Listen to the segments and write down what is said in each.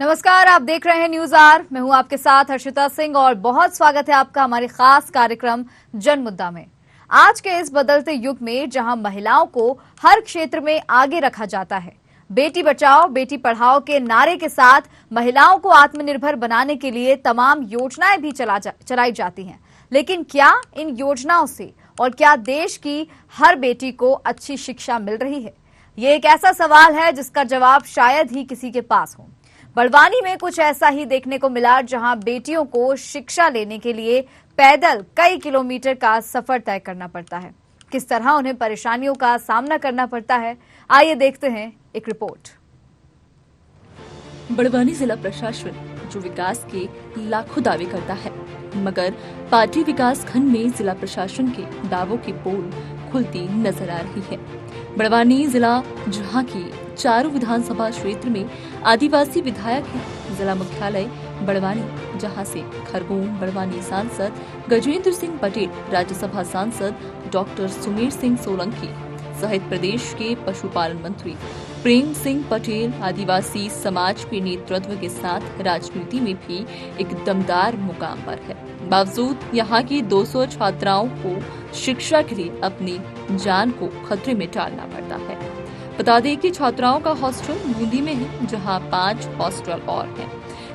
नमस्कार, आप देख रहे हैं न्यूज आर। मैं हूं आपके साथ हर्षिता सिंह और बहुत स्वागत है आपका हमारे खास कार्यक्रम जन मुद्दा में। आज के इस बदलते युग में जहां महिलाओं को हर क्षेत्र में आगे रखा जाता है, बेटी बचाओ बेटी पढ़ाओ के नारे के साथ महिलाओं को आत्मनिर्भर बनाने के लिए तमाम योजनाएं भी चलाई जाती हैं। लेकिन क्या इन योजनाओं से और क्या देश की हर बेटी को अच्छी शिक्षा मिल रही है? ये एक ऐसा सवाल है जिसका जवाब शायद ही किसी के पास हो। बड़वानी में कुछ ऐसा ही देखने को मिला, जहां बेटियों को शिक्षा लेने के लिए पैदल कई किलोमीटर का सफर तय करना पड़ता है। किस तरह उन्हें परेशानियों का सामना करना पड़ता है, आइए देखते हैं एक रिपोर्ट। बड़वानी जिला प्रशासन जो विकास के लाखों दावे करता है, मगर पार्टी विकास खंड में जिला प्रशासन के दावों की पोल खुलती नजर आ रही है। बड़वानी जिला जहां की चारों विधानसभा क्षेत्र में आदिवासी विधायक हैं। जिला मुख्यालय बड़वानी, जहां से खरगोन बड़वानी सांसद गजेंद्र सिंह पटेल, राज्यसभा सांसद डॉक्टर सुमेर सिंह सोलंकी सहित प्रदेश के पशुपालन मंत्री प्रेम सिंह पटेल आदिवासी समाज के नेतृत्व के साथ राजनीति में भी एक दमदार मुकाम पर है। बावजूद यहाँ की 200 छात्राओं को शिक्षा के लिए अपनी जान को खतरे में डालना पड़ता है। बता दें कि छात्राओं का हॉस्टल बूंदी में है, जहां 5 हॉस्टल और हैं,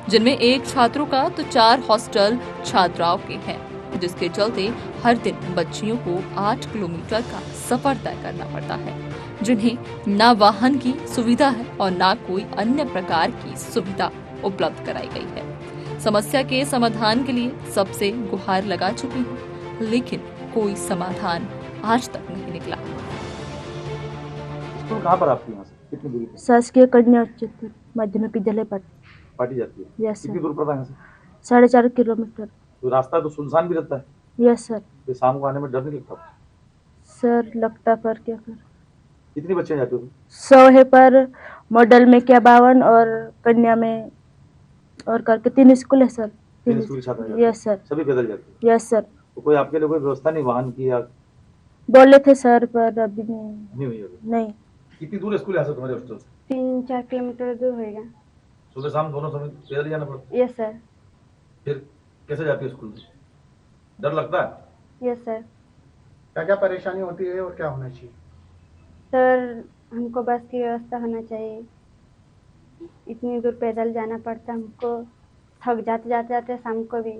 जिनमें 1 छात्रों का तो 4 हॉस्टल छात्राओं के हैं, जिसके चलते हर दिन बच्चियों को 8 किलोमीटर का सफर तय करना पड़ता है, जिन्हें न वाहन की सुविधा है और न कोई अन्य प्रकार की सुविधा उपलब्ध कराई गई है। समस्या के समाधान के लिए सबसे गुहार लगा चुकी है, लेकिन कोई समाधान आज तक नहीं निकला। स्कूल कहाँ पर आपके यहाँ से कितनी दूरी पर? शासकीय कन्या उच्चतर माध्यमिक विद्यालय पार्टी जाती है? यस कितनी सर। दूर पड़ता है यहाँ से? 4.5 किलोमीटर। तो रास्ता तो सुनसान भी रहता है। Yes sir. तो शाम को आने में डर नहीं लगता? सर लगता, पर क्या कर। कितनी बच्चे जाते हो? 100 है, पर मॉडल में क्या 52 और कन्या में और करके 3 स्कूल है सर। 3 स्कूल छात्र जाते हैं? Yes sir. सभी पैदल जाते हैं? Yes sir. तो कोई आपके लिए कोई व्यवस्था नहीं वाहन की? या बोले थे सर, पर अभी नहीं हुई अभी? नहीं। कितनी दूर है स्कूल यहाँ से तुम्हारे हॉस्टल से? 3-4 किलोमीटर दूर होगा। सुबह शाम दोनों समय पैदल ही जाना पड़ता है? Yes sir. फिर कैसे जाती है स्कूल? डर लगता है? Yes sir. क्या क्या परेशानी होती है और क्या होना चाहिए? सर हमको बस की व्यवस्था होना चाहिए। इतनी दूर पैदल जाना पड़ता हमको, थक जाते शाम को भी।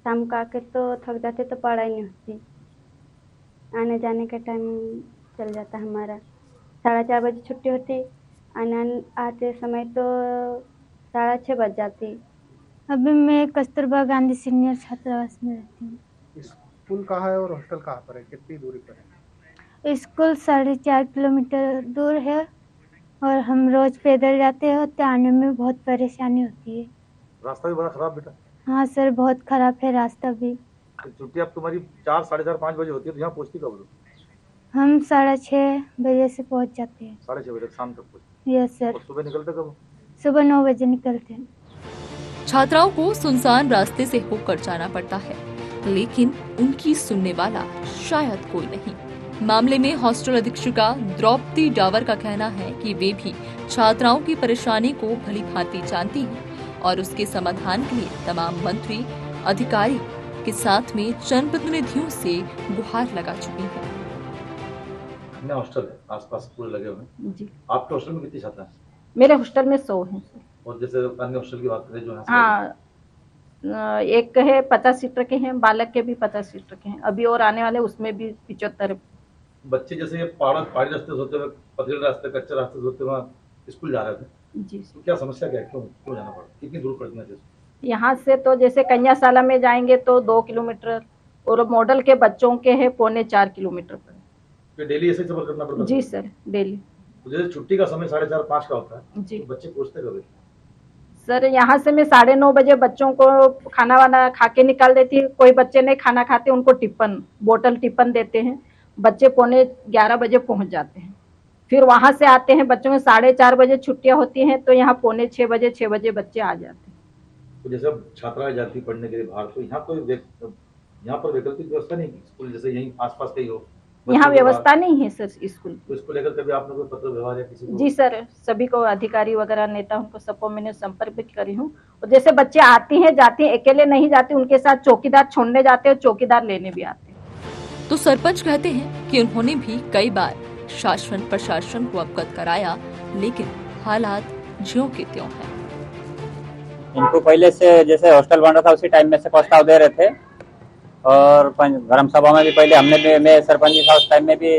शाम को आके तो थक जाते तो पढ़ाई नहीं होती। आने जाने का टाइम चल जाता हमारा। 4:30 बजे छुट्टी होती, आते समय तो 6:30 बज जाती। अभी मैं कस्तूरबा गांधी सीनियर छात्रावास में रहती हूँ। स्कूल कहाँ है और हॉस्टल कहाँ पर है? कितनी दूरी पर है? स्कूल 4.5 किलोमीटर दूर है और हम रोज पैदल जाते हैं, तो आने में बहुत परेशानी होती है। रास्ता भी बड़ा खराब बेटा। हाँ सर, बहुत खराब है रास्ता भी। छुट्टी अब तुम्हारी 4, 4:30, 5 बजे होती है, तो यहाँ पहुँचती कब हो? हम 6:30 बजे से पहुँच जाते हैं। 6:30 बजे तक शाम तक पहुँचते? Yes sir. और सुबह निकलते कब? सुबह 9 बजे निकलते हैं। छात्राओं को सुनसान रास्ते से होकर जाना पड़ता है, लेकिन उनकी सुनने वाला शायद कोई नहीं। मामले में हॉस्टल अधीक्षिका द्रौपदी डावर का कहना है कि वे भी छात्राओं की परेशानी को भली भांति जानती हैं और उसके समाधान के लिए तमाम मंत्री अधिकारी के साथ में जनप्रतिनिधियों से गुहार लगा चुकी हैं। हॉस्टल है, आसपास स्कूल लगे हुए हैं जी। आपके हॉस्टल में कितनी छात्रा है? मेरे हॉस्टल में 100 हैं। और जैसे अन्य हॉस्टल की बात करें जो हाँ, एक है 50 सीटर के हैं, बालक के भी 50 सीटर के हैं। अभी और आने वाले उसमें भी 75। बच्चे जैसे ये पहाड़ी रास्ते से होते हुए, पथरीले रास्ते, कच्चे रास्ते से होते हुए स्कूल जा रहे थे, जी। तो क्या समस्या क्या है? क्यों जाना पड़ा? कितनी दूर पड़ती है? यहाँ से तो जैसे कन्याशाला में जाएंगे तो 2 किलोमीटर, और मॉडल के बच्चों के है 3.25 किलोमीटर पर। तो डेली ऐसे ही सफर करना पड़ता है? जी सर, डेली। तो जैसे छुट्टी का समय 4:30, 5 का होता है, जी। तो बच्चे पहुँचते कब? सर यहाँ से मैं 9:30 बजे बच्चों को खाना वाना खा के निकाल देती हूँ। कोई बच्चे नहीं खाना खाते, उनको बोतल टिफिन देते हैं। बच्चे 11:15 बजे पहुंच जाते हैं। फिर वहां से आते हैं, बच्चों में 4:30 बजे छुट्टियां होती हैं, तो यहाँ 5:45 बजे 6 बजे बच्चे आ जाते हैं। तो जैसे अब छात्राएं जाती पढ़ने के लिए बाहर, तो यहाँ पर वैकल्पिक व्यवस्था नहीं की? स्कूल जैसे यहीं आसपास का ही हो, यहाँ व्यवस्था नहीं है सर स्कूल। तो इसको लेकर कभी आपने कोई पत्र व्यवहार या किसी को? जी सर, सभी को अधिकारी वगैरह नेता उनको सबको मैंने संपर्क भी करी हूँ। और जैसे बच्चे आती हैं जाती हैं, अकेले नहीं जाते, उनके साथ चौकीदार छोड़ने जाते हैं, चौकीदार लेने भी आते हैं। तो सरपंच कहते हैं कि उन्होंने भी कई बार शासन प्रशासन को अवगत कराया, लेकिन हालात ज्यों के त्यों हैं। इनको पहले से जैसे हॉस्टल बन रहा था उसी टाइम में से प्रस्ताव दे रहे थे, और ग्राम सभा में भी पहले हमने भी, मैं सरपंच था उस टाइम में भी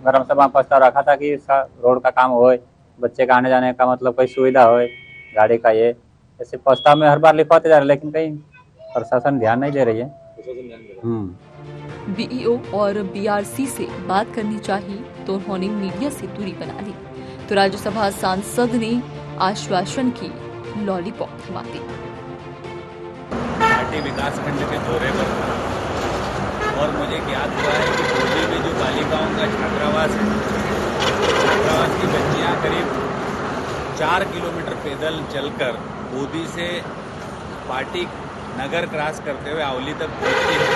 ग्राम सभा में प्रस्ताव रखा था कि रोड का काम होए, बच्चे का आने जाने का मतलब कोई सुविधा होए, गाड़ी का ये ऐसे प्रस्ताव में हर बार लिखवाते जा रहे, लेकिन कहीं प्रशासन ध्यान नहीं दे रही है। बीईओ और बीआरसी से बात करनी चाहिए तो उन्होंने मीडिया से दूरी बना ली, तो राज्यसभा सांसद ने आश्वासन की लॉलीपॉप थमा दी। पार्टी विकास खंड के दौरे पर था और मुझे ज्ञात हुआ है कि बोली में जो बालिकाओं का छात्रावास है, छात्रावास की बच्चियां करीब 4 किलोमीटर पैदल चलकर बोदी से पार्टी नगर क्रॉस करते हुए आवली तक पहुंचती है,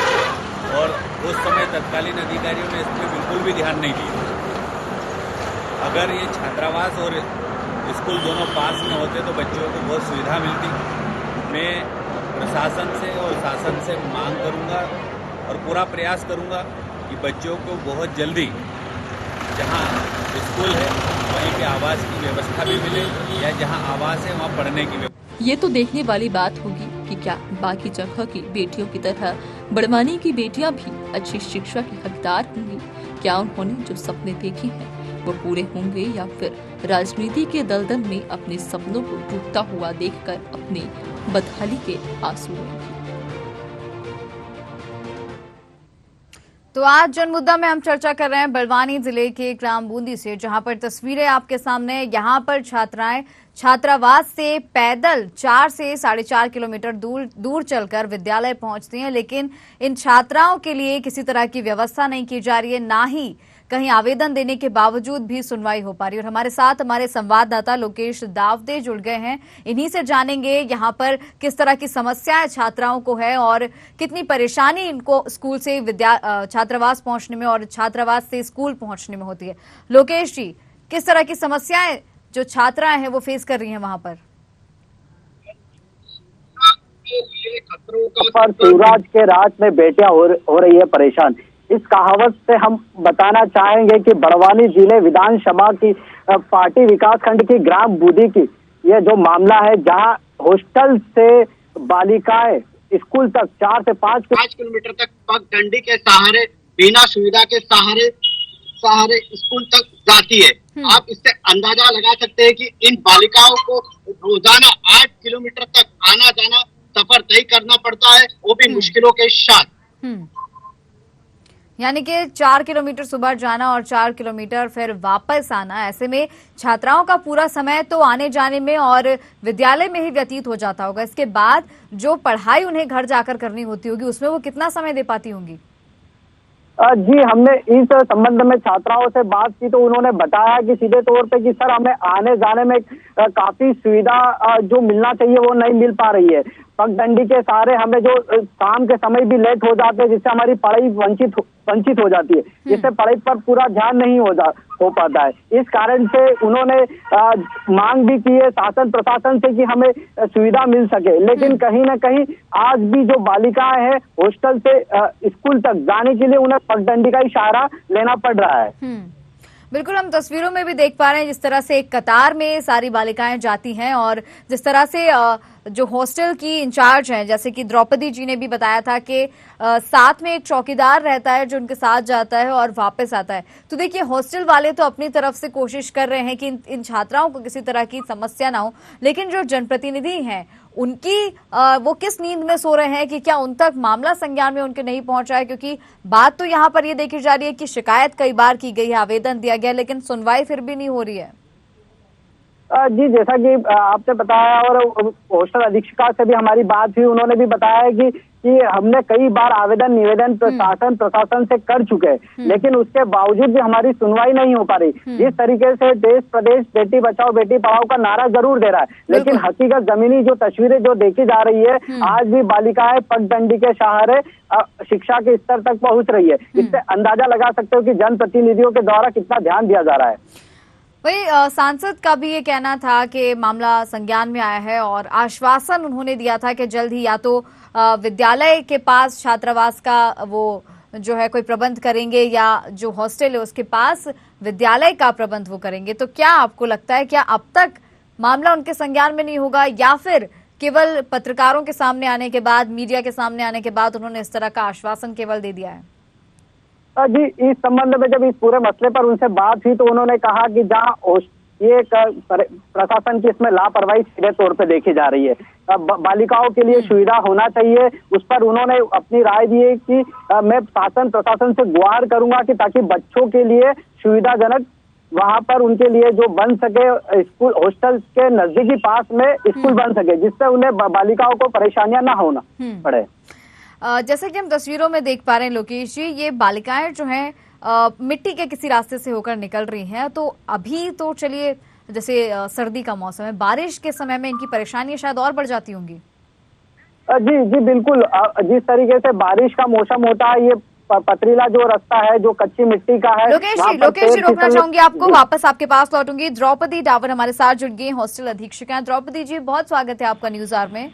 और उस समय तत्कालीन अधिकारियों ने इस पर बिल्कुल भी ध्यान नहीं दिया। अगर ये छात्रावास और स्कूल दोनों पास में होते तो बच्चों को बहुत सुविधा मिलती। मैं प्रशासन से और शासन से मांग करूंगा और पूरा प्रयास करूंगा कि बच्चों को बहुत जल्दी जहां स्कूल है वहीं पे आवास की व्यवस्था भी मिले, या जहां आवास है वहां पढ़ने की व्यवस्था। ये तो देखने वाली बात होगी कि क्या बाकी जगह की बेटियों की तरह बड़वानी की बेटियां भी अच्छी शिक्षा की हकदार होंगी? क्या उन्होंने जो सपने देखे हैं वो पूरे होंगे, या फिर राजनीति के दलदल में अपने सपनों को डूबता हुआ देखकर अपनी बदहाली के आंसू रोएंगी? तो आज जनमुद्दा में हम चर्चा कर रहे हैं बड़वानी जिले के ग्राम बूंदी से, जहां पर तस्वीरें आपके सामने। यहां पर छात्राएं छात्रावास से पैदल 4 से 4.5 किलोमीटर दूर चलकर विद्यालय पहुंचती हैं, लेकिन इन छात्राओं के लिए किसी तरह की व्यवस्था नहीं की जा रही है, ना ही कहीं आवेदन देने के बावजूद भी सुनवाई हो पा रही है। और हमारे साथ हमारे संवाददाता लोकेश दावदे जुड़ गए हैं, इन्हीं से जानेंगे यहाँ पर किस तरह की समस्याएं छात्राओं को है और कितनी परेशानी इनको स्कूल से छात्रावास पहुंचने में और छात्रावास से स्कूल पहुंचने में होती है। लोकेश जी, किस तरह की समस्याएं जो छात्राएं हैं वो फेस कर रही हैं वहां पर? शिवराज के रात में बेटियां हो रही है परेशान। इस कहावत से हम बताना चाहेंगे कि बड़वानी जिले विधानसभा की पार्टी विकास खंड की ग्राम बूदी की यह जो मामला है, जहां हॉस्टल से बालिकाएं स्कूल तक 4 से 5 किलोमीटर तक पगडंडी के सहारे, बिना सुविधा के सहारे स्कूल तक जाती है। आप इससे अंदाजा लगा सकते हैं कि इन बालिकाओं को रोजाना 8 किलोमीटर तक आना जाना सफर तय करना पड़ता है, वो भी मुश्किलों के साथ। यानी कि 4 किलोमीटर सुबह जाना और 4 किलोमीटर फिर वापस आना। ऐसे में छात्राओं का पूरा समय तो आने जाने में और विद्यालय में ही व्यतीत हो जाता होगा। इसके बाद जो पढ़ाई उन्हें घर जाकर करनी होती होगी, उसमें वो कितना समय दे पाती होंगी? जी, हमने इस संबंध में छात्राओं से बात की तो उन्होंने बताया कि सीधे तौर पे कि सर हमें आने जाने में काफी सुविधा जो मिलना चाहिए वो नहीं मिल पा रही है। पगडंडी के सहारे हमें जो शाम के समय भी लेट हो जाते हैं, जिससे हमारी पढ़ाई वंचित हो जाती है, जिससे पढ़ाई पर पूरा ध्यान नहीं हो पाता है। इस कारण से उन्होंने मांग भी की है शासन प्रशासन से कि हमें सुविधा मिल सके, लेकिन कहीं ना कहीं आज भी जो बालिकाएं हैं हॉस्टल से स्कूल तक जाने के लिए उन्हें पगडंडी का ही सहारा लेना पड़ रहा है। बिल्कुल, हम तस्वीरों में भी देख पा रहे हैं जिस तरह से एक कतार में सारी बालिकाएं जाती हैं और जिस तरह से जो हॉस्टल की इंचार्ज हैं, जैसे कि द्रौपदी जी ने भी बताया था कि साथ में एक चौकीदार रहता है जो उनके साथ जाता है और वापस आता है। तो देखिए, हॉस्टल वाले तो अपनी तरफ से कोशिश कर रहे हैं कि इन छात्राओं को किसी तरह की समस्या ना हो, लेकिन जो जनप्रतिनिधि हैं उनकी वो किस नींद में सो रहे हैं कि क्या उन तक मामला संज्ञान में उनके नहीं पहुंच रहा है? क्योंकि बात तो यहाँ पर ये देखी जा रही है कि शिकायत कई बार की गई है, आवेदन दिया गया, लेकिन सुनवाई फिर भी नहीं हो रही है। जी, जैसा कि आपने बताया और हॉस्टल अधीक्षिका से भी हमारी बात हुई, उन्होंने भी बताया कि हमने कई बार आवेदन निवेदन प्रशासन से कर चुके हैं, लेकिन उसके बावजूद भी हमारी सुनवाई नहीं हो पा रही। जिस तरीके से देश प्रदेश बेटी बचाओ बेटी पढ़ाओ का नारा जरूर दे रहा है, लेकिन हकीकत जमीनी जो तस्वीरें जो देखी जा रही है, आज भी बालिकाएं पगडंडी के सहारे शिक्षा के स्तर तक पहुंच रही है। इससे अंदाजा लगा सकते हो कि जनप्रतिनिधियों के द्वारा कितना ध्यान दिया जा रहा है। वही सांसद का भी ये कहना था कि मामला संज्ञान में आया है और आश्वासन उन्होंने दिया था कि जल्द ही या तो विद्यालय के पास छात्रावास का वो जो है कोई प्रबंध करेंगे या जो हॉस्टल है उसके पास विद्यालय का प्रबंध वो करेंगे। तो क्या आपको लगता है क्या अब तक मामला उनके संज्ञान में नहीं होगा या फिर केवल पत्रकारों के सामने आने के बाद, मीडिया के सामने आने के बाद उन्होंने इस तरह का आश्वासन केवल दे दिया है? जी, इस संबंध में जब इस पूरे मसले पर उनसे बात हुई तो उन्होंने कहा कि जहां ये प्रशासन की इसमें लापरवाही सीधे तौर पे देखी जा रही है, बालिकाओं के लिए सुविधा होना चाहिए, उस पर उन्होंने अपनी राय दी है कि मैं शासन प्रशासन से गुहार करूंगा कि ताकि बच्चों के लिए सुविधाजनक वहां पर उनके लिए जो बन सके, स्कूल हॉस्टल के नजदीकी पास में स्कूल बन सके, जिससे उन्हें बालिकाओं को परेशानियां ना होना पड़े। जैसे कि हम तस्वीरों में देख पा रहे हैं लोकेश जी, ये बालिकाएं जो हैं मिट्टी के किसी रास्ते से होकर निकल रही हैं, तो अभी तो चलिए जैसे सर्दी का मौसम है, बारिश के समय में इनकी परेशानियां शायद और बढ़ जाती होंगी। जी जी बिल्कुल, जिस तरीके से बारिश का मौसम होता है, ये पथरीला जो रास्ता है जो कच्ची मिट्टी का है। लोकेश जी रोकना चाहूंगी आपको, वापस आपके पास लौटूंगी। द्रौपदी डावर हमारे साथ जुड़ गई, हॉस्टल अधीक्षिका। द्रौपदी जी, बहुत स्वागत है आपका न्यूज आवर में।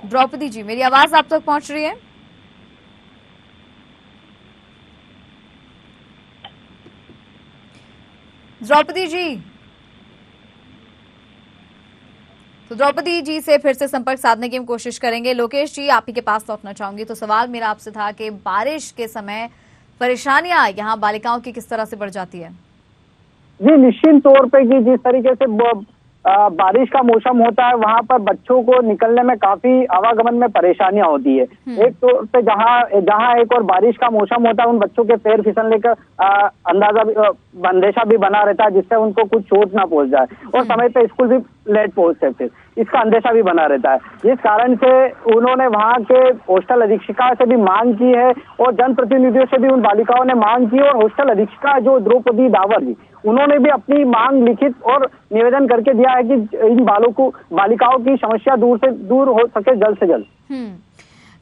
द्रौपदी जी, मेरी आवाज आप तक पहुंच रही है? द्रौपदी जी, तो द्रौपदी जी से फिर से संपर्क साधने की हम कोशिश करेंगे। लोकेश जी, आप ही के पास लौटना चाहूंगी। तो सवाल मेरा आपसे था कि बारिश के समय परेशानियां यहाँ बालिकाओं की किस तरह से बढ़ जाती है? जी, निश्चित तौर पे कि जिस तरीके से बारिश का मौसम होता है, वहां पर बच्चों को निकलने में काफी आवागमन में परेशानियां होती है। एक तौर पे जहां एक और बारिश का मौसम होता है, उन बच्चों के पैर फिसलने का अंदेशा भी बना रहता है, जिससे उनको कुछ चोट ना पहुंच जाए और समय पे स्कूल भी लेट पहुंचते, फिर इसका अंदेशा भी बना रहता है। जिस कारण से उन्होंने वहां के हॉस्टल अधीक्षिका से भी मांग की है और जनप्रतिनिधियों से भी उन बालिकाओं ने मांग की, और हॉस्टल अधीक्षिका जो द्रौपदी डावर जी, उन्होंने भी अपनी मांग लिखित और निवेदन करके दिया है कि इन बालिकाओं की समस्या दूर हो सके जल्द से जल्द।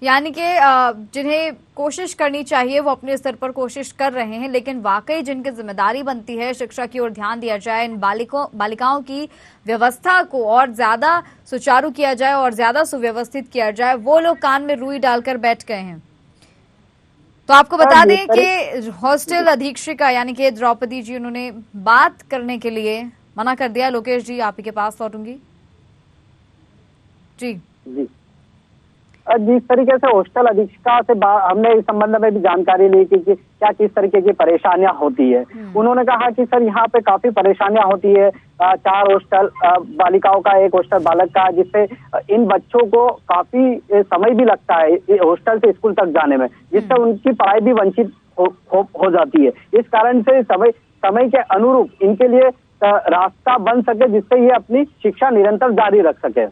यानी कि जिन्हें कोशिश करनी चाहिए वो अपने स्तर पर कोशिश कर रहे हैं, लेकिन वाकई जिनकी जिम्मेदारी बनती है शिक्षा की ओर ध्यान दिया जाए, इन बालिकाओं की व्यवस्था को और ज्यादा सुचारू किया जाए और ज्यादा सुव्यवस्थित किया जाए, वो लोग कान में रुई डालकर बैठ गए हैं। तो आपको बता दें कि हॉस्टल अधीक्षिका यानी कि द्रौपदी जी, उन्होंने बात करने के लिए मना कर दिया। लोकेश जी, आप ही के पास लौटूंगी। जी जी, जिस तरीके से हॉस्टल अधीक्षिका से हमने इस संबंध में भी जानकारी ली कि क्या किस तरीके की परेशानियां होती है। उन्होंने कहा कि सर यहाँ पे काफी परेशानियां होती है, 4 हॉस्टल बालिकाओं का, 1 हॉस्टल बालक का, जिससे इन बच्चों को काफी समय भी लगता है हॉस्टल से स्कूल तक जाने में, जिससे उनकी पढ़ाई भी वंचित हो जाती है। इस कारण से समय के अनुरूप इनके लिए रास्ता बन सके, जिससे ये अपनी शिक्षा निरंतर जारी रख सके।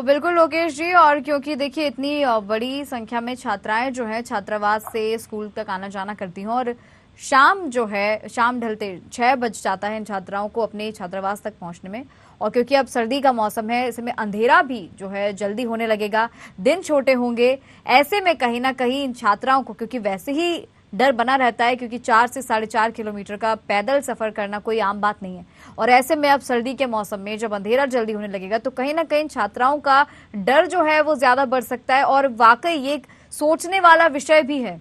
बिल्कुल लोकेश जी, और क्योंकि देखिए इतनी बड़ी संख्या में छात्राएं जो है छात्रावास से स्कूल तक आना जाना करती हैं और शाम जो है, शाम ढलते 6 बज जाता है इन छात्राओं को अपने छात्रावास तक पहुंचने में, और क्योंकि अब सर्दी का मौसम है, इसमें अंधेरा भी जो है जल्दी होने लगेगा, दिन छोटे होंगे, ऐसे में कहीं ना कहीं इन छात्राओं को, क्योंकि वैसे ही डर बना रहता है क्योंकि 4 से 4.5 किलोमीटर का पैदल सफर करना कोई आम बात नहीं है, और ऐसे में अब सर्दी के मौसम में जब अंधेरा जल्दी होने लगेगा तो कहीं ना कहीं छात्राओं का डर जो है वो ज्यादा बढ़ सकता है, और वाकई ये एक सोचने वाला विषय भी है।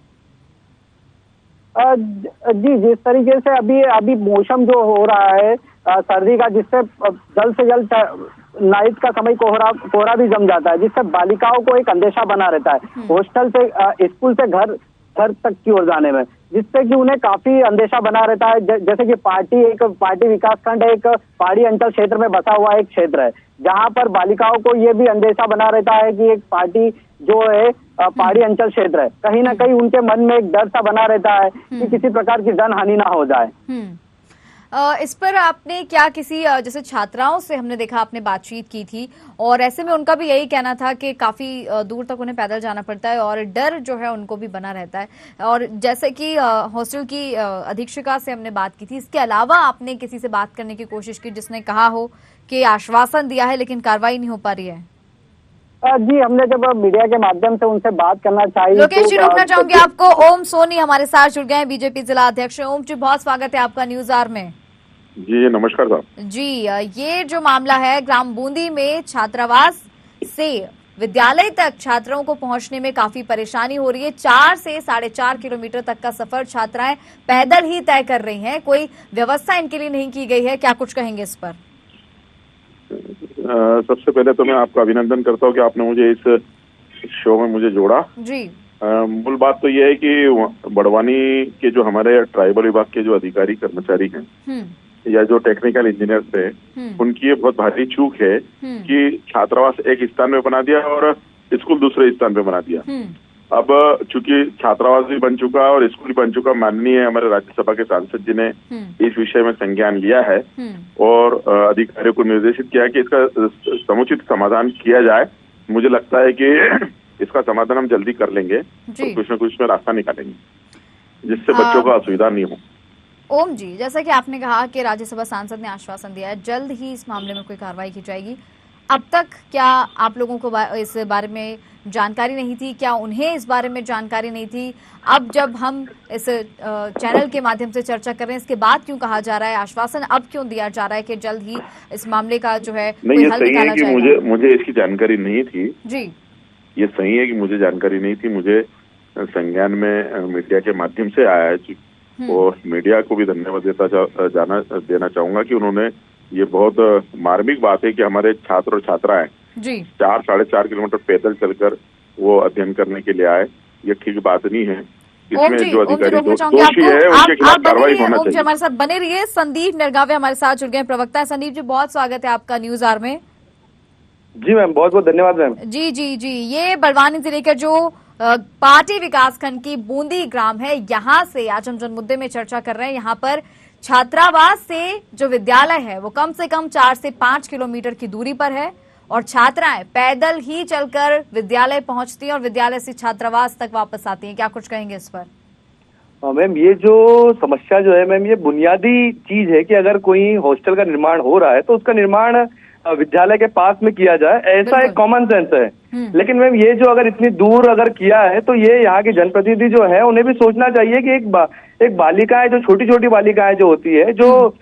जी, जिस तरीके से अभी मौसम जो हो रहा है सर्दी का, जिससे जल्द से जल्द नाइट का समय कोहरा भी जम जाता है, जिससे बालिकाओं को एक अंदेशा बना रहता है हॉस्टल से स्कूल से घर तक की ओर जाने में, जिससे कि उन्हें काफी अंदेशा बना रहता है। जैसे कि पार्टी विकास खंड एक पहाड़ी अंचल क्षेत्र में बसा हुआ एक क्षेत्र है, जहां पर बालिकाओं को ये भी अंदेशा बना रहता है कि एक पार्टी जो है पहाड़ी अंचल क्षेत्र है, कहीं ना कहीं उनके मन में एक डर सा बना रहता है कि किसी प्रकार की जन हानि ना हो जाए। इस पर आपने क्या किसी जैसे छात्राओं से हमने देखा आपने बातचीत की थी और ऐसे में उनका भी यही कहना था कि काफी दूर तक उन्हें पैदल जाना पड़ता है और डर जो है उनको भी बना रहता है, और जैसे कि हॉस्टल की अधीक्षिका से हमने बात की थी, इसके अलावा आपने किसी से बात करने की कोशिश की जिसने कहा हो कि आश्वासन दिया है लेकिन कार्रवाई नहीं हो पा रही है? जी, हमने जब मीडिया के माध्यम से उनसे बात करना चाहिए। लोकेश जी, रोकना चाहूंगी आपको। ओम सोनी हमारे साथ जुड़ गए हैं, बीजेपी जिला अध्यक्ष। ओम जी, बहुत स्वागत है आपका न्यूज आवर में। जी नमस्कार साहब जी। ये जो मामला है ग्राम बूंदी में छात्रावास से विद्यालय तक छात्रों को पहुंचने में काफी परेशानी हो रही है। 4 से 4.5 किलोमीटर तक का सफर छात्राएं पैदल ही तय कर रही हैं, कोई व्यवस्था इनके लिए नहीं की गई है, क्या कुछ कहेंगे इस पर? सबसे पहले तो मैं आपका अभिनंदन करता हूँ कि आपने मुझे इस शो में मुझे जोड़ा जी। मूल बात तो ये है कि बड़वानी के जो हमारे ट्राइबल विभाग के जो अधिकारी कर्मचारी हैं या जो टेक्निकल इंजीनियर्स है, उनकी ये बहुत भारी चूक है कि छात्रावास एक स्थान में बना दिया और स्कूल दूसरे स्थान पे बना दिया। अब चूंकि छात्रावास भी बन चुका और स्कूल भी बन चुका, माननीय हमारे राज्यसभा के सांसद जी ने इस विषय में संज्ञान लिया है और अधिकारियों को निर्देशित किया कि इसका समुचित समाधान किया जाए। मुझे लगता है कि इसका समाधान हम जल्दी कर लेंगे और कुछ न कुछ में रास्ता निकालेंगे जिससे बच्चों को असुविधा नहीं हो। ओम जी, जैसा कि आपने कहा कि राज्यसभा सांसद ने आश्वासन दिया है जल्द ही इस मामले में कोई कार्रवाई की जाएगी, अब तक क्या आप लोगों को इस बारे में जानकारी नहीं थी? क्या उन्हें इस बारे में जानकारी नहीं थी? अब जब हम इस चैनल के माध्यम से चर्चा कर रहे हैं, इसके बाद क्यों कहा जा रहा है, आश्वासन अब क्यों दिया जा रहा है कि जल्द ही इस मामले का जो है नहीं, ये सही है कि मुझे इसकी जानकारी नहीं थी जी। ये सही है कि मुझे जानकारी नहीं थी, मुझे संज्ञान में मीडिया के माध्यम से आया है और मीडिया को भी धन्यवाद देना चाहूंगा कि उन्होंने ये बहुत मार्मिक बात है कि हमारे छात्र और छात्राएं 4-4.5 किलोमीटर पैदल चलकर वो अध्ययन करने के लिए आए, ये ठीक बात नहीं है। इसमें जो अधिकारी दोषी है उनके खिलाफ कार्रवाई होना चाहिए। हमारे साथ बने रहिए। संदीप नरगावे हमारे साथ जुड़ गए, प्रवक्ता है। संदीप जी, बहुत स्वागत है आपका न्यूज आवर में। जी मैम, बहुत बहुत धन्यवाद मैम। जी, ये बड़वानी जिले का जो पार्टी विकासखंड की बूंदी ग्राम है, यहाँ से आज हम जन मुद्दे में चर्चा कर रहे हैं। यहाँ पर छात्रावास से जो विद्यालय है वो कम से कम 4 से 5 किलोमीटर की दूरी पर है और छात्राएं पैदल ही चलकर विद्यालय पहुंचती हैं और विद्यालय से छात्रावास तक वापस आती हैं, क्या कुछ कहेंगे इस पर? मैम, ये जो समस्या जो है मैम, ये बुनियादी चीज है कि अगर कोई हॉस्टल का निर्माण हो रहा है तो उसका निर्माण विद्यालय के पास में किया जाए, ऐसा एक कॉमन सेंस है। लेकिन मैम, ये जो अगर इतनी दूर अगर किया है तो ये यहाँ के जनप्रतिनिधि जो है उन्हें भी सोचना चाहिए कि एक बालिकाएं, जो छोटी छोटी बालिकाएं जो होती है, जो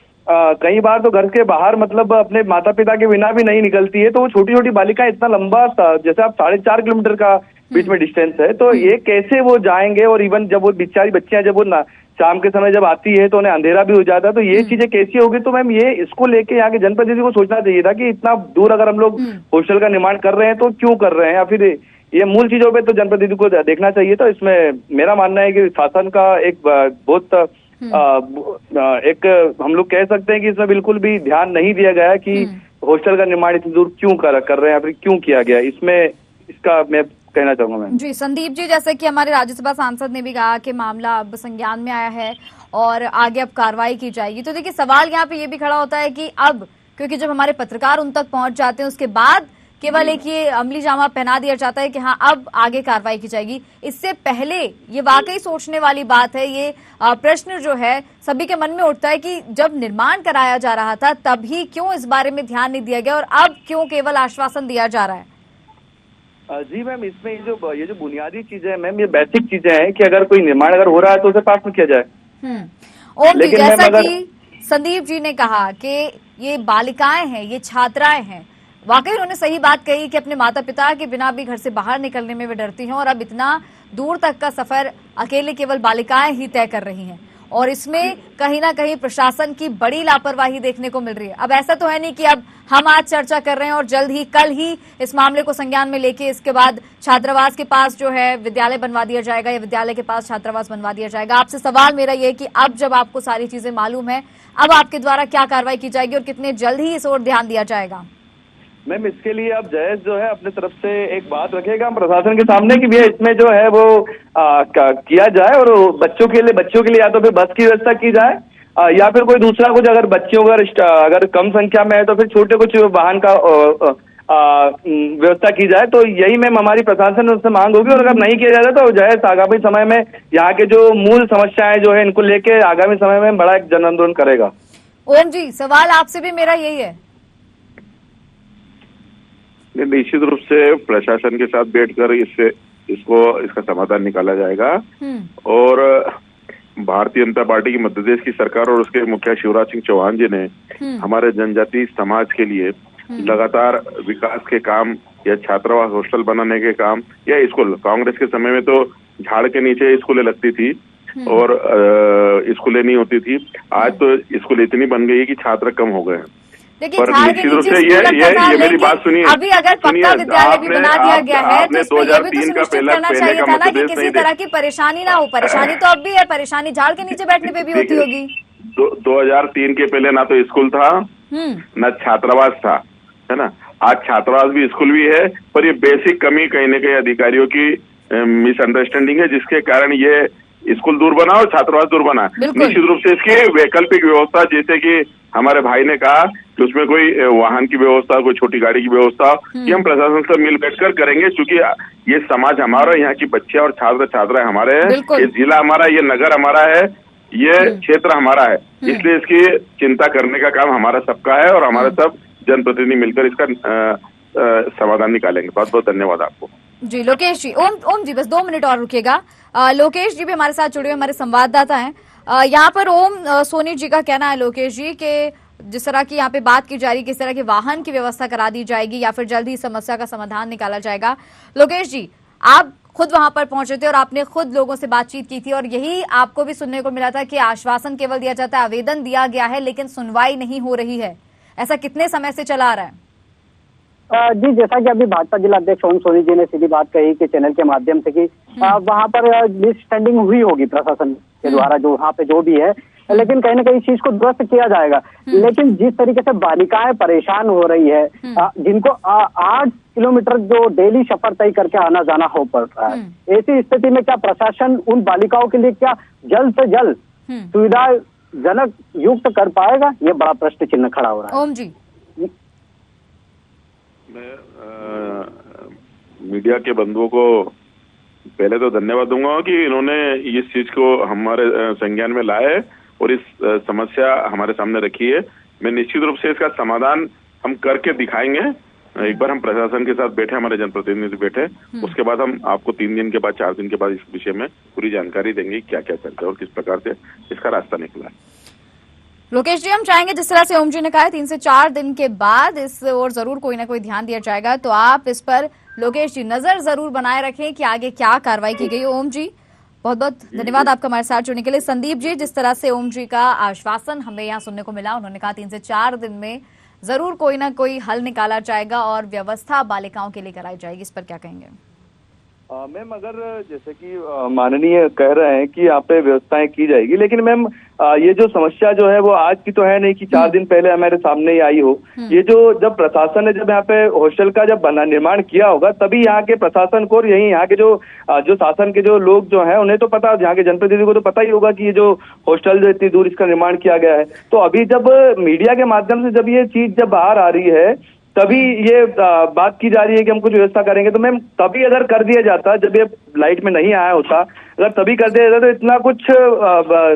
कई बार तो घर के बाहर मतलब अपने माता पिता के बिना भी नहीं निकलती है, तो वो छोटी छोटी बालिकाएं इतना लंबा जैसे आप 4.5 किलोमीटर का बीच में डिस्टेंस है, तो ये कैसे वो जाएंगे? और इवन जब वो बेचारी बच्चियां जब वो शाम के समय जब आती है तो उन्हें अंधेरा भी हो जाता है, तो ये चीजें कैसी होगी? तो मैम, ये इसको लेके यहाँ के जनप्रतिनिधि को सोचना चाहिए था कि इतना दूर अगर हम लोग हॉस्टल का निर्माण कर रहे हैं तो क्यों कर रहे हैं, या फिर ये मूल चीजों पे तो जनप्रतिनिधि को देखना चाहिए। तो इसमें मेरा मानना है कि शासन का एक बहुत एक हम लोग कह सकते हैं कि इसमें बिल्कुल भी ध्यान नहीं दिया गया है कि हॉस्टल का निर्माण इतनी दूर क्यों कर रहे हैं या फिर क्यों किया गया, इसमें इसका मैं कहना चाहूंगा मैं। जी संदीप जी, जैसे कि हमारे राज्यसभा सांसद ने भी कहा कि मामला अब संज्ञान में आया है और आगे अब कार्रवाई की जाएगी, तो देखिए सवाल यहाँ पे ये भी खड़ा होता है कि अब क्योंकि जब हमारे पत्रकार उन तक पहुंच जाते हैं उसके बाद केवल एक ये अमली जामा पहना दिया जाता है कि हाँ अब आगे कार्रवाई की जाएगी। इससे पहले ये वाकई सोचने वाली बात है, ये प्रश्न जो है सभी के मन में उठता है कि जब निर्माण कराया जा रहा था तभी क्यों इस बारे में ध्यान नहीं दिया गया और अब क्यों केवल आश्वासन दिया जा रहा है? जी मैम, इसमें ये जो बुनियादी चीजें हैं मैम, ये बेसिक चीजें हैं कि अगर कोई निर्माण अगर हो रहा है तो उसे पास में किया जाए। ओम जी, जैसा कि संदीप जी ने कहा कि ये बालिकाएं हैं, ये छात्राएं हैं, वाकई उन्होंने सही बात कही कि अपने माता पिता के बिना भी घर से बाहर निकलने में वे डरती हैं और अब इतना दूर तक का सफर अकेले केवल बालिकाएं ही तय कर रही हैं और इसमें कहीं ना कहीं प्रशासन की बड़ी लापरवाही देखने को मिल रही है। अब ऐसा तो है नहीं कि अब हम आज चर्चा कर रहे हैं और जल्द ही कल ही इस मामले को संज्ञान में लेके इसके बाद छात्रावास के पास जो है विद्यालय बनवा दिया जाएगा या विद्यालय के पास छात्रावास बनवा दिया जाएगा। आपसे सवाल मेरा ये कि अब जब आपको सारी चीजें मालूम है, अब आपके द्वारा क्या कार्रवाई की जाएगी और कितने जल्द ही इस ओर ध्यान दिया जाएगा? मैम इसके लिए अब जयेश जो है अपने तरफ से एक बात रखेगा प्रशासन के सामने कि भैया इसमें जो है वो किया जाए और बच्चों के लिए या तो फिर बस की व्यवस्था की जाए या फिर कोई दूसरा कुछ, अगर बच्चों अगर कम संख्या में है तो फिर छोटे कुछ वाहन का व्यवस्था की जाए। तो यही मैम हमारी प्रशासन से मांग होगी और अगर नहीं किया जाता तो जयेश आगामी समय में यहाँ के जो मूल समस्याएं जो है इनको लेके आगामी समय में बड़ा एक जन आंदोलन करेगा। ओम जी, सवाल आपसे भी मेरा यही है। निश्चित रूप से प्रशासन के साथ बैठकर इसका समाधान निकाला जाएगा और भारतीय जनता पार्टी की मध्य प्रदेश की सरकार और उसके मुखिया शिवराज सिंह चौहान जी ने हमारे जनजाति समाज के लिए लगातार विकास के काम या छात्रावास हॉस्टल बनाने के काम या स्कूल, कांग्रेस के समय में तो झाड़ के नीचे स्कूलें लगती थी और स्कूलें नहीं होती थी, आज तो स्कूल इतनी बन गई है कि छात्र कम हो गए हैं। पर निश्चित रूप से ये मेरी बात सुनिए, अभी अगर पक्का विद्यालय भी बना दिया गया है तो इसमें ये भी तो सुनिश्चित करना चाहिए था ना कि किसी तरह की परेशानी ना हो। परेशानी तो अब भी है, परेशानी झाड़ के नीचे बैठने पे भी होती होगी। 2003 के पहले ना तो स्कूल था ना छात्रावास था, है ना। आज छात्रावास भी स्कूल भी है, पर ये बेसिक कमी कहीं न कहीं अधिकारियों की मिसअंडरस्टैंडिंग है, जिसके कारण ये स्कूल दूर बना और छात्रावास दूर बना। निश्चित रूप से इसकी वैकल्पिक व्यवस्था, जैसे कि हमारे भाई ने कहा कि उसमें कोई वाहन की व्यवस्था, कोई छोटी गाड़ी की व्यवस्था, ये हम प्रशासन से मिल बैठकर करेंगे, क्योंकि ये समाज हमारा, यहाँ की बच्चे और छात्र छात्राएं हमारे हैं, ये जिला हमारा, ये नगर हमारा है, ये क्षेत्र हमारा है, इसलिए इसकी चिंता करने का काम हमारा सबका है और हमारे सब जनप्रतिनिधि मिलकर इसका समाधान निकालेंगे। बहुत बहुत धन्यवाद आपको। जी लोकेश जी, ओम जी बस 2 मिनट और रुकिएगा। लोकेश जी भी हमारे साथ जुड़े हुए हमारे संवाददाता हैं। यहाँ पर ओम सोनी जी का कहना है लोकेश जी के जिस तरह की यहाँ पे बात की जा रही है, किस तरह के वाहन की व्यवस्था करा दी जाएगी या फिर जल्द ही समस्या का समाधान निकाला जाएगा। लोकेश जी, आप खुद वहां पर पहुंचे थे और आपने खुद लोगों से बातचीत की थी और यही आपको भी सुनने को मिला था कि आश्वासन केवल दिया जाता है, आवेदन दिया गया है लेकिन सुनवाई नहीं हो रही है। ऐसा कितने समय से चला आ रहा है? जी, जैसा कि अभी भाजपा जिला अध्यक्ष ओम सोनी जी ने सीधी बात कही कि चैनल के माध्यम से कि वहां पर मिसअंडरस्टैंडिंग हुई होगी प्रशासन के द्वारा, जो वहाँ पे जो भी है, लेकिन कहीं ना कहीं इस चीज को दुरुस्त किया जाएगा। लेकिन जिस तरीके से बालिकाएं परेशान हो रही है, जिनको 8 किलोमीटर जो डेली सफर तय करके आना जाना हो पड़ रहा है, ऐसी स्थिति में क्या प्रशासन उन बालिकाओं के लिए क्या जल्द से जल्द सुविधाजनक युक्त कर पाएगा? ये बड़ा प्रश्न चिन्ह खड़ा हो रहा है। ओम जी, मैं मीडिया के बंधुओं को पहले तो धन्यवाद दूंगा कि इन्होंने इस चीज को हमारे संज्ञान में लाए और इस समस्या हमारे सामने रखी है। मैं निश्चित रूप से इसका समाधान हम करके दिखाएंगे। एक बार हम प्रशासन के साथ बैठे, हमारे जनप्रतिनिधि बैठे, उसके बाद हम आपको 3 दिन के बाद 4 दिन के बाद इस विषय में पूरी जानकारी देंगे क्या क्या चलता है और किस प्रकार से इसका रास्ता निकला है। लोकेश जी, हम चाहेंगे जिस तरह से ओम जी ने कहा 3 से 4 दिन के बाद इस और जरूर कोई ना कोई ध्यान दिया जाएगा, तो आप इस पर लोकेश जी नजर जरूर बनाए रखें कि आगे क्या कार्रवाई की गई। ओम जी, बहुत बहुत धन्यवाद आपका हमारे साथ जुड़ने के लिए। संदीप जी, जिस तरह से ओम जी का आश्वासन हमें यहाँ सुनने को मिला, उन्होंने कहा 3 से 4 दिन में जरूर कोई ना कोई हल निकाला जाएगा और व्यवस्था बालिकाओं के लिए कराई जाएगी। इस पर क्या कहेंगे? मैम, अगर जैसे कि माननीय कह रहे हैं कि यहाँ पे व्यवस्थाएं की जाएगी, लेकिन मैम ये जो समस्या जो है वो आज की तो है नहीं कि 4 दिन पहले हमारे सामने ही आई हो। ये जो जब प्रशासन ने जब यहाँ पे हॉस्टल का जब निर्माण किया होगा, तभी यहाँ के प्रशासन को और यही यहाँ के जो शासन के जो लोग जो हैं उन्हें तो पता, यहाँ के जनप्रतिनिधि को तो पता ही होगा कि ये जो हॉस्टल जो इतनी दूर इसका निर्माण किया गया है। तो अभी जब मीडिया के माध्यम से जब ये चीज जब बाहर आ रही है, तभी ये बात की जा रही है कि हम कुछ व्यवस्था करेंगे। तो मैम तभी अगर कर दिया जाता, जब ये लाइट में नहीं आया होता, अगर तभी कर दिया जाता तो इतना कुछ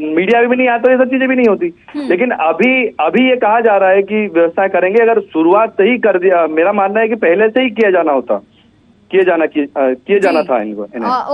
मीडिया में भी नहीं आता, ये सब चीजें भी नहीं होती। लेकिन अभी ये कहा जा रहा है कि व्यवस्था करेंगे। अगर शुरुआत से ही कर दिया, मेरा मानना है कि पहले से ही किया जाना होता, किए जाना था इनको।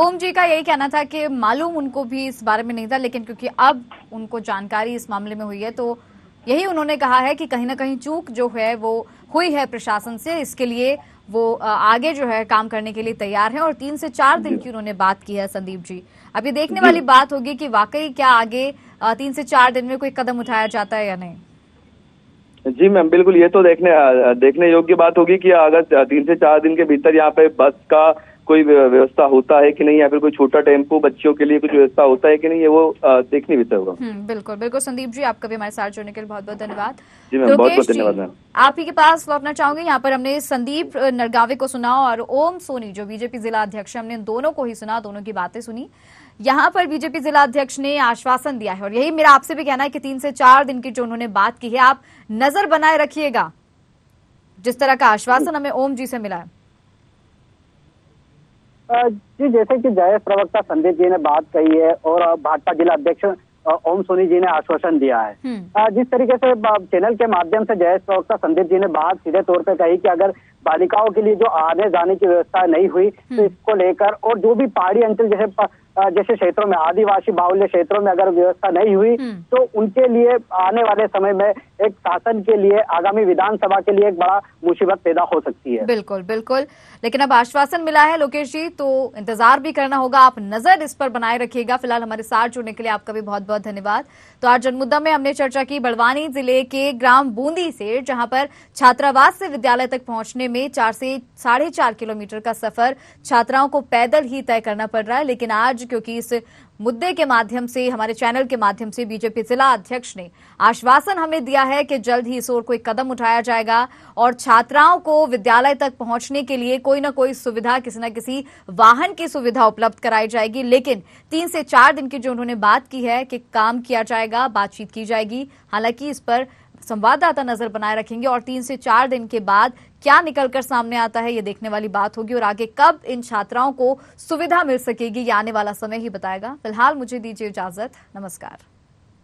ओम जी का यही कहना था कि मालूम उनको भी इस बारे में नहीं था, लेकिन क्योंकि अब उनको जानकारी इस मामले में हुई है तो यही उन्होंने कहा है कि कहीं ना कहीं चूक जो है वो हुई है प्रशासन से, इसके लिए वो आगे जो है काम करने के लिए तैयार है और 3 से 4 दिन की उन्होंने बात की है। संदीप जी, अब ये देखने वाली बात होगी कि वाकई क्या आगे 3 से 4 दिन में कोई कदम उठाया जाता है या नहीं। जी मैम, बिल्कुल, ये तो देखने योग्य बात होगी कि अगर 3 से 4 दिन के भीतर यहाँ पे बस का कोई व्यवस्था होता है कि नहीं, या फिर कोई छोटा टेम्पो बच्चों के लिए कुछ व्यवस्था होता है कि नहीं, ये वो देखने विषय होगा। बिल्कुल बिल्कुल संदीप जी, आपका भी हमारे साथ जुड़ने के लिए बहुत बहुत धन्यवाद। जी मैम, बहुत बहुत धन्यवाद मैम। आप ही के पास लौटना चाहूंगी। यहाँ पर हमने संदीप नरगावे को सुना और ओम सोनी जो बीजेपी जिला अध्यक्ष, हमने दोनों को ही सुना, दोनों की बातें सुनी। यहाँ पर बीजेपी जिला अध्यक्ष ने आश्वासन दिया है और यही मेरा आपसे भी कहना है कि 3 से 4 दिन की जो उन्होंने बात की है, आप नजर बनाए रखिएगा जिस तरह का आश्वासन हमें ओम जी से मिला है। जी, जैसे कि जायज प्रवक्ता संदीप जी ने बात कही है और भाजपा जिला अध्यक्ष ओम सोनी जी ने आश्वासन दिया है। जिस तरीके से चैनल के माध्यम से जायज प्रवक्ता संदीप जी ने बात सीधे तौर पे कही कि अगर बालिकाओं के लिए जो आने जाने की व्यवस्था नहीं हुई तो इसको लेकर, और जो भी पहाड़ी अंचल जैसे क्षेत्रों में, आदिवासी बाहुल्य क्षेत्रों में अगर व्यवस्था नहीं हुई तो उनके लिए आने वाले समय में एक शासन के लिए, आगामी विधानसभा के लिए एक बड़ा मुसीबत पैदा हो सकती है। बिल्कुल बिल्कुल, लेकिन अब आश्वासन मिला है लोकेश जी, तो इंतजार भी करना होगा। आप नजर इस पर बनाए रखिएगा। फिलहाल हमारे साथ जुड़ने के लिए आपका भी बहुत बहुत धन्यवाद। तो आज जनमुद्दा में हमने चर्चा की बड़वानी जिले के ग्राम बूंदी से, जहां पर छात्रावास से विद्यालय तक पहुंचने में 4 से 4.5 किलोमीटर का सफर छात्राओं को पैदल ही तय करना पड़ रहा है। लेकिन आज क्योंकि इस मुद्दे के माध्यम से, हमारे चैनल के माध्यम से बीजेपी जिला अध्यक्ष ने आश्वासन हमें दिया है कि जल्द ही इस ओर कोई कदम उठाया जाएगा और छात्राओं को विद्यालय तक पहुंचने के लिए कोई ना कोई सुविधा, किसी न किसी वाहन की सुविधा उपलब्ध कराई जाएगी। लेकिन 3 से 4 दिन की जो उन्होंने बात की है कि काम किया जाएगा, बातचीत की जाएगी। हालांकि इस पर संवाददाता नजर बनाए रखेंगे और 3 से 4 दिन के बाद क्या निकलकर सामने आता है ये देखने वाली बात होगी और आगे कब इन छात्राओं को सुविधा मिल सकेगी ये आने वाला समय ही बताएगा। फिलहाल मुझे दीजिए इजाजत, नमस्कार।